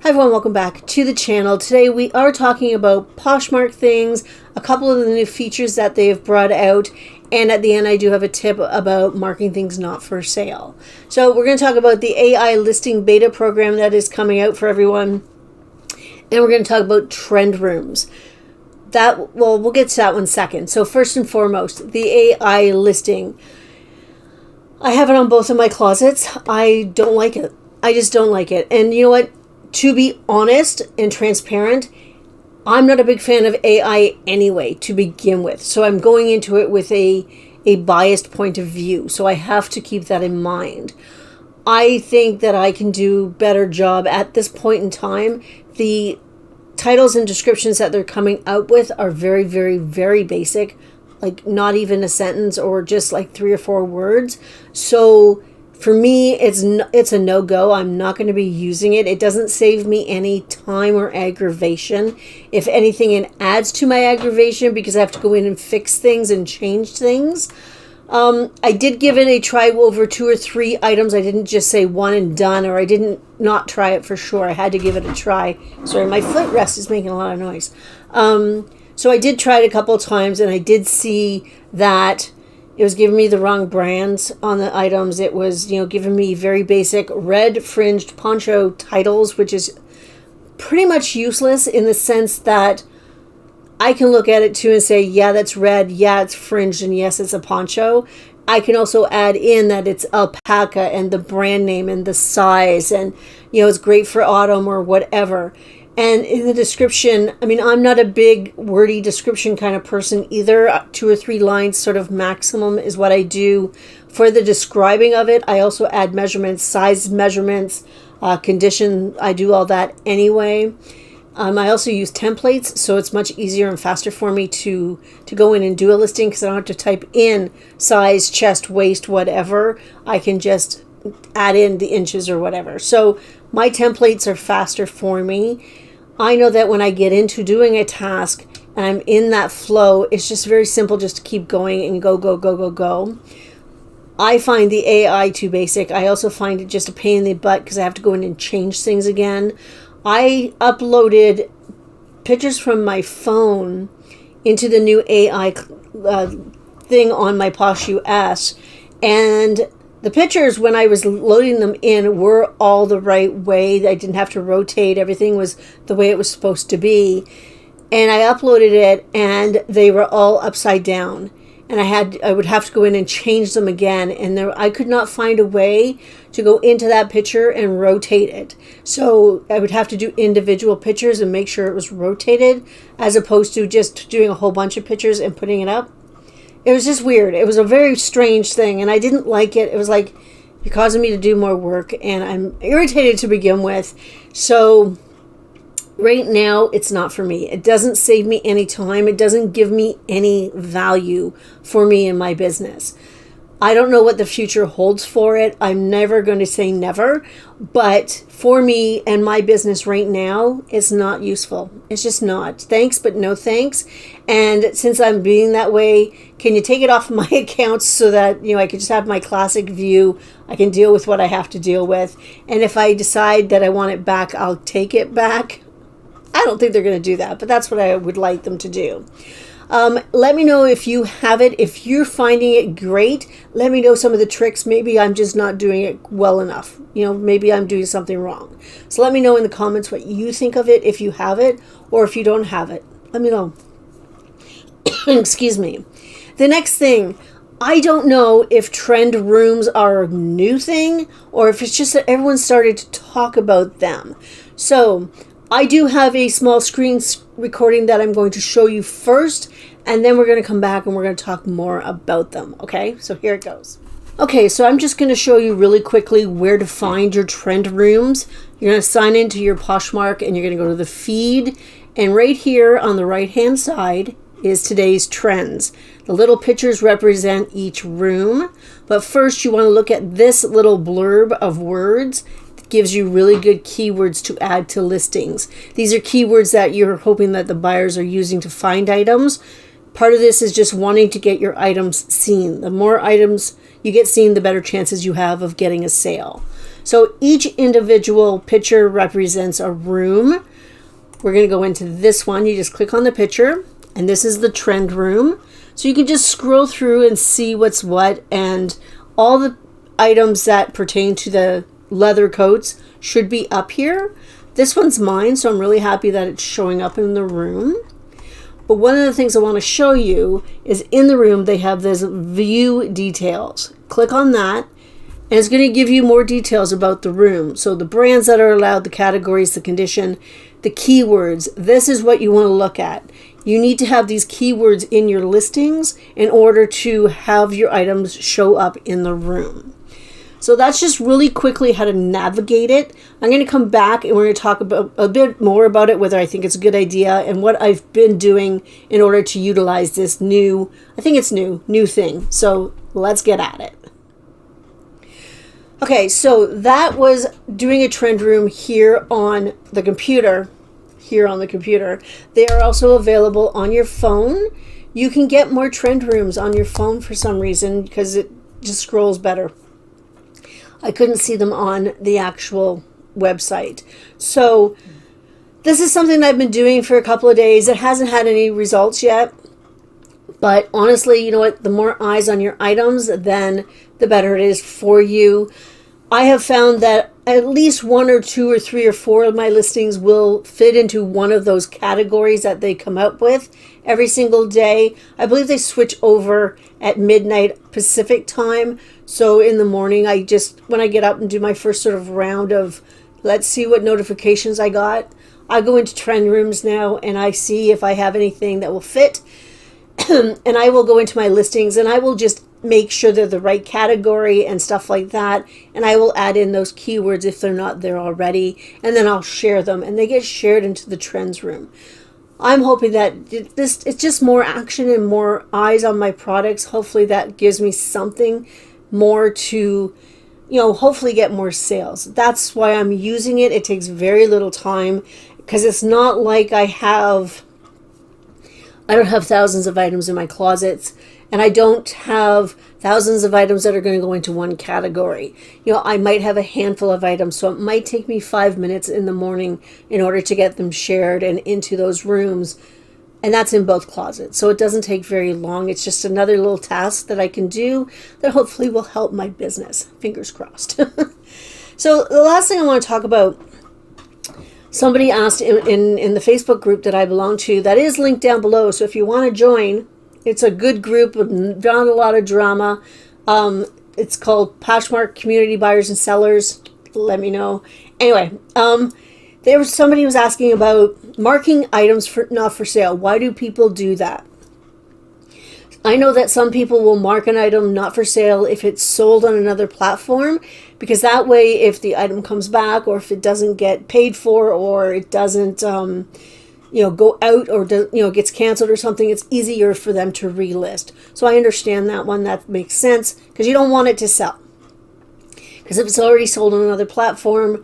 Hi everyone, welcome back to the channel. Today we are talking about Poshmark things, a couple of the new features that they have brought out, and at the end I do have a tip about marking things not for sale. So we're going to talk about the AI listing beta program that is coming out for everyone, and we're going to talk about trend rooms. We'll get to that one second. So first and foremost, the AI listing. I have it on both of my closets. I don't like it. I just don't like it. And you know what? To be honest and transparent, I'm not a big fan of AI anyway to begin with. So I'm going into it with a biased point of view. So I have to keep that in mind. I think that I can do a better job at this point in time. The titles and descriptions that they're coming out with are very, very, very basic. Like not even a sentence or just like 3 or 4 words. So for me, it's a no-go. I'm not going to be using it. It doesn't save me any time or aggravation. If anything, it adds to my aggravation because I have to go in and fix things and change things. I did give it a try over 2 or 3 items. I didn't just say one and done, or I didn't not try it for sure. I had to give it a try. Sorry, my footrest is making a lot of noise. So I did try it a couple of times, and I did see that it was giving me the wrong brands on the items. It was, giving me very basic red fringed poncho titles, which is pretty much useless in the sense that I can look at it too and say, yeah, that's red. Yeah, it's fringed. And yes, it's a poncho. I can also add in that it's alpaca and the brand name and the size. And, it's great for autumn or whatever. And in the description, I'm not a big wordy description kind of person either. 2 or 3 lines sort of maximum is what I do for the describing of it. I also add measurements, size measurements, condition. I do all that anyway. I also use templates, so it's much easier and faster for me to go in and do a listing because I don't have to type in size, chest, waist, whatever. I can just add in the inches or whatever. So my templates are faster for me. I know that when I get into doing a task and I'm in that flow, it's just very simple just to keep going and go. I find the AI too basic. I also find it just a pain in the butt because I have to go in and change things again. I uploaded pictures from my phone into the new AI thing on my Posh US, and the pictures, when I was loading them in, were all the right way. I didn't have to rotate. Everything was the way it was supposed to be. And I uploaded it, and they were all upside down. And I would have to go in and change them again. And I could not find a way to go into that picture and rotate it. So I would have to do individual pictures and make sure it was rotated, as opposed to just doing a whole bunch of pictures and putting it up. It was just weird. It was a very strange thing, and I didn't like it. It was like, you're causing me to do more work, and I'm irritated to begin with. So right now, it's not for me. It doesn't save me any time. It doesn't give me any value for me in my business. I don't know what the future holds for it. I'm never going to say never, but for me and my business right now, it's not useful. It's just not. Thanks, but no thanks. And since I'm being that way, can you take it off my accounts so that, I can just have my classic view? I can deal with what I have to deal with. And if I decide that I want it back, I'll take it back. I don't think they're going to do that, but that's what I would like them to do. Let me know if you have it. If you're finding it great, let me know some of the tricks. Maybe I'm just not doing it well enough. Maybe I'm doing something wrong. So let me know in the comments what you think of it, if you have it, or if you don't have it. Let me know. Excuse me. The next thing, I don't know if trend rooms are a new thing or if it's just that everyone started to talk about them. So I do have a small screen recording that I'm going to show you first, and then we're going to come back and we're going to talk more about them. Okay, so here it goes. Okay, so I'm just going to show you really quickly where to find your trend rooms. You're going to sign into your Poshmark and you're going to go to the feed, and right here on the right hand side is today's trends. The little pictures represent each room, but first you want to look at this little blurb of words. Gives you really good keywords to add to listings. These are keywords that you're hoping that the buyers are using to find items. Part of this is just wanting to get your items seen. The more items you get seen, the better chances you have of getting a sale. So each individual picture represents a room. We're going to go into this one. You just click on the picture, and this is the trend room. So you can just scroll through and see what's what, and all the items that pertain to the leather coats should be up here. This one's mine, so I'm really happy that it's showing up in the room. But one of the things I want to show you is in the room they have this view details. Click on that, and it's going to give you more details about the room. So the brands that are allowed, the categories, the condition, the keywords. This is what you want to look at. You need to have these keywords in your listings in order to have your items show up in the room. So that's just really quickly how to navigate it. I'm going to come back and we're going to talk about a bit more about it, whether I think it's a good idea and what I've been doing in order to utilize this new, I think it's new thing. So let's get at it. Okay, so that was doing a trend room here on the computer. They are also available on your phone. You can get more trend rooms on your phone for some reason because it just scrolls better. I couldn't see them on the actual website. So this is something I've been doing for a couple of days. It hasn't had any results yet. But honestly, you know what? The more eyes on your items, then the better it is for you. I have found that at least 1 or 2 or 3 or 4 of my listings will fit into one of those categories that they come up with every single day. I believe they switch over at midnight Pacific time. So in the morning, when I get up and do my first sort of round of, let's see what notifications I got, I go into trend rooms now and I see if I have anything that will fit. And I will go into my listings and I will just make sure they're the right category and stuff like that. And I will add in those keywords if they're not there already. And then I'll share them and they get shared into the trends room. I'm hoping that it's just more action and more eyes on my products. Hopefully that gives me something more to, hopefully get more sales. That's why I'm using it. It takes very little time because it's not like I don't have thousands of items in my closets, and I don't have thousands of items that are going to go into one category. I might have a handful of items, so it might take me 5 minutes in the morning in order to get them shared and into those rooms, and that's in both closets. So it doesn't take very long. It's just another little task that I can do that hopefully will help my business. Fingers crossed. So the last thing I want to talk about, somebody asked in the Facebook group that I belong to, that is linked down below. So if you want to join, it's a good group with not a lot of drama. It's called Poshmark Community Buyers and Sellers. Let me know. Anyway, somebody was asking about marking items for not for sale. Why do people do that? I know that some people will mark an item not for sale if it's sold on another platform, because that way if the item comes back or if it doesn't get paid for or it doesn't go out or gets canceled or something, it's easier for them to relist. So I understand that one. That makes sense because you don't want it to sell. Because if it's already sold on another platform,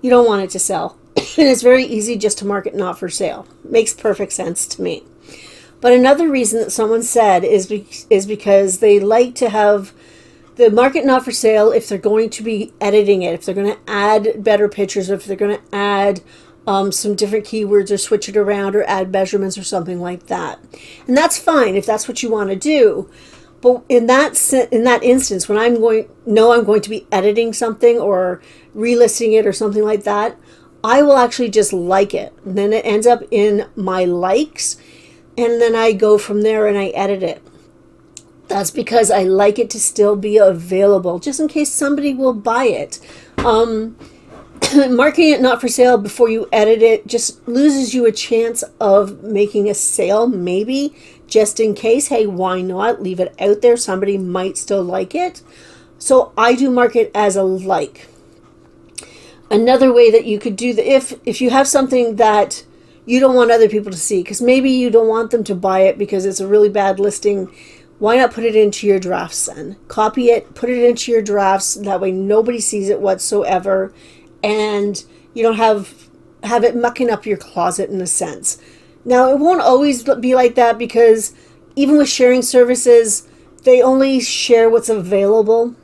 you don't want it to sell. And it's very easy just to mark it not for sale. Makes perfect sense to me. But another reason that someone said is because they like to have the market not for sale if they're going to be editing it, if they're going to add better pictures, or if they're going to add some different keywords or switch it around or add measurements or something like that. And that's fine if that's what you want to do. But in that instance, when I'm going to be editing something or relisting it or something like that, I will actually just like it. And then it ends up in my likes. And then I go from there and I edit it. That's because I like it to still be available, just in case somebody will buy it. Marking it not for sale before you edit it just loses you a chance of making a sale, maybe, just in case. Hey, why not? Leave it out there. Somebody might still like it. So I do mark it as a like. Another way that you could do if you have something that you don't want other people to see, because maybe you don't want them to buy it because it's a really bad listing, why not put it into your drafts then? Copy it, put it into your drafts. That way nobody sees it whatsoever, and you don't have it mucking up your closet in a sense. Now, it won't always be like that because, even with sharing services, they only share what's available.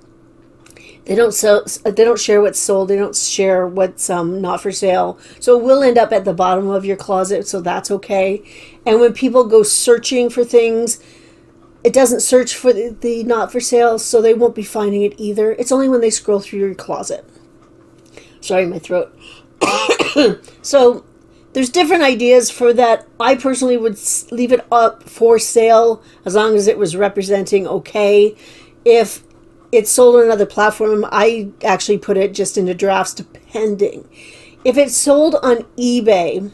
They don't share what's sold. They don't share what's not for sale. So it will end up at the bottom of your closet, so that's okay. And when people go searching for things, it doesn't search for the not for sale, so they won't be finding it either. It's only when they scroll through your closet. Sorry, my throat. So there's different ideas for that. I personally would leave it up for sale as long as it was representing okay. If it's sold on another platform, I actually put it just into drafts depending. If it's sold on eBay,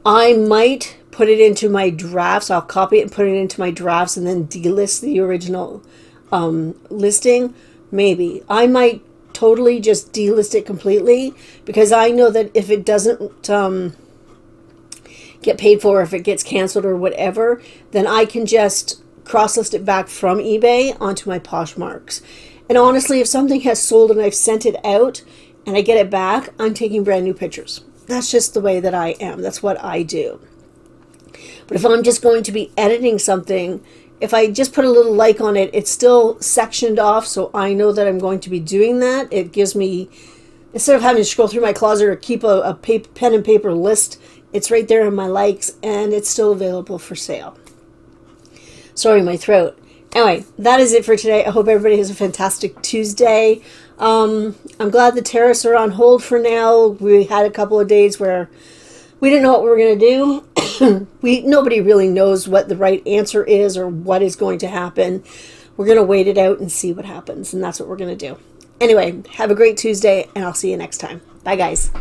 I might put it into my drafts. I'll copy it and put it into my drafts and then delist the original listing. Maybe. I might totally just delist it completely, because I know that if it doesn't get paid for, if it gets canceled or whatever, then I can just cross-list it back from eBay onto my Poshmarks. And honestly, if something has sold and I've sent it out and I get it back, I'm taking brand new pictures. That's just the way that I am. That's what I do. But if I'm just going to be editing something, if I just put a little like on it, it's still sectioned off, so I know that I'm going to be doing that. It gives me, instead of having to scroll through my closet or keep a pen and paper list, it's right there in my likes, and it's still available for sale. Sorry, my throat. Anyway, that is it for today. I hope everybody has a fantastic Tuesday. I'm glad the tariffs are on hold for now. We had a couple of days where we didn't know what we were going to do. Nobody really knows what the right answer is or what is going to happen. We're going to wait it out and see what happens, and that's what we're going to do. Anyway, have a great Tuesday, and I'll see you next time. Bye, guys.